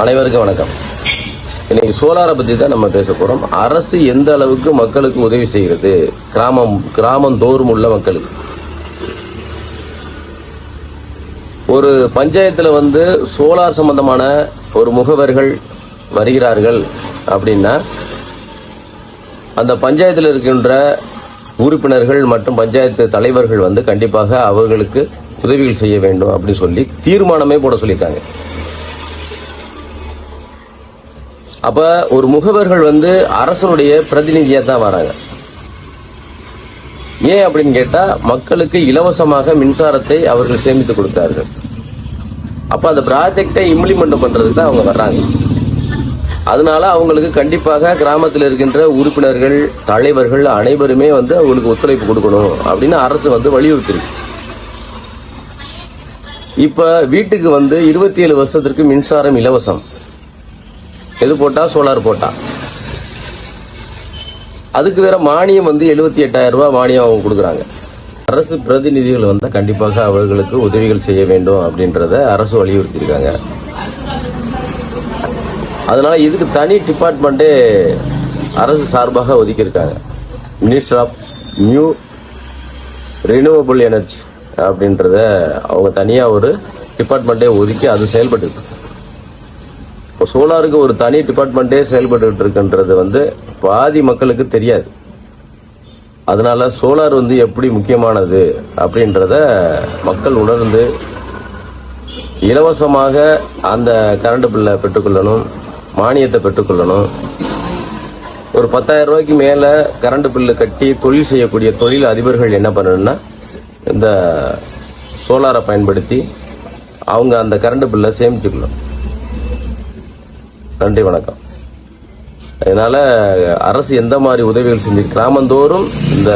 அனைவருக்கும் வணக்கம். இன்னைக்கு சோலாரை பத்தி தான் நம்ம பேச போறோம். அரசு எந்த அளவுக்கு மக்களுக்கு உதவி செய்கிறது, கிராமந்தோறும் உள்ள மக்களுக்கு. ஒரு பஞ்சாயத்துல சோலார் சம்பந்தமான ஒரு முகவர்கள் வருகிறார்கள் அப்படின்னா அந்த பஞ்சாயத்தில் இருக்கின்ற உறுப்பினர்கள் மற்றும் பஞ்சாயத்து தலைவர்கள் கண்டிப்பாக அவர்களுக்கு உதவிகள் செய்ய வேண்டும் அப்படின்னு சொல்லி தீர்மானமே போட சொல்லியிருக்காங்க. அப்ப ஒரு முகவர்கள் அரசனுடைய பிரதிநிதியா தான் வராங்க. ஏன் அப்படின்னு கேட்டா, மக்களுக்கு இலவசமாக மின்சாரத்தை அவர்கள் சேமித்து கொடுத்தார்கள். அப்ப அந்த ப்ராஜெக்டை இம்ப்ளிமெண்ட் பண்றதுக்கு தான் அவங்க வர்றாங்க. அதனால அவங்களுக்கு கண்டிப்பாக கிராமத்தில் இருக்கின்ற உறுப்பினர்கள், தலைவர்கள் அனைவருமே அவங்களுக்கு ஒத்துழைப்பு கொடுக்கணும் அப்படின்னு அரசு வலியுறுத்திருக்கு. இப்ப வீட்டுக்கு 27 வருஷத்திற்கு மின்சாரம் இலவசம். எது போட்டா? சோலார் போட்டா. அதுக்கு வேற மானியம் 78,000 ரூபாய் மானியம் அவங்க கொடுக்குறாங்க. அரசு பிரதிநிதிகள் கண்டிப்பாக அவர்களுக்கு உதவிகள் செய்ய வேண்டும் அப்படின்றத அரசு வலியுறுத்தி இருக்காங்க. அதனால இதுக்கு தனி டிபார்ட்மெண்டே அரசு சார்பாக ஒதுக்கி இருக்காங்க. Minister of new renewable energy அப்படின்றத அவங்க தனியா ஒரு டிபார்ட்மெண்டே ஒதுக்கி அது செயல்பட்டு இருக்கு. இப்போ சோலாருக்கு ஒரு தனி டிபார்ட்மெண்டே செயல்பட்டு இருக்குன்றது பாதி மக்களுக்கு தெரியாது. அதனால சோலார் எப்படி முக்கியமானது அப்படின்றத மக்கள் உணர்ந்து இலவசமாக அந்த கரண்ட் பில்லை பெற்றுக்கொள்ளணும், மானியத்தை பெற்றுக்கொள்ளணும். ஒரு 10,000 ரூபாய்க்கு மேல கரண்ட் பில்லு கட்டி தொழில் செய்யக்கூடிய தொழில் அதிபர்கள் என்ன பண்ணணும்னா, இந்த சோலாரை பயன்படுத்தி அவங்க அந்த கரண்ட் பில்லை சேமிச்சுக்கணும். நன்றி, வணக்கம். அதனால அரசு எந்த மாதிரி உதவிகள் செஞ்சு கிராமந்தோறும் இந்த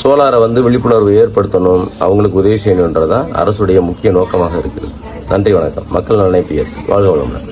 சோலாரை விழிப்புணர்வு ஏற்படுத்தணும், அவங்களுக்கு உதவி செய்யணுன்றதான் அரசுடைய முக்கிய நோக்கமாக இருக்குது. நன்றி, வணக்கம். மக்கள் நலனை பியர் வாழ்க வளமுடன்.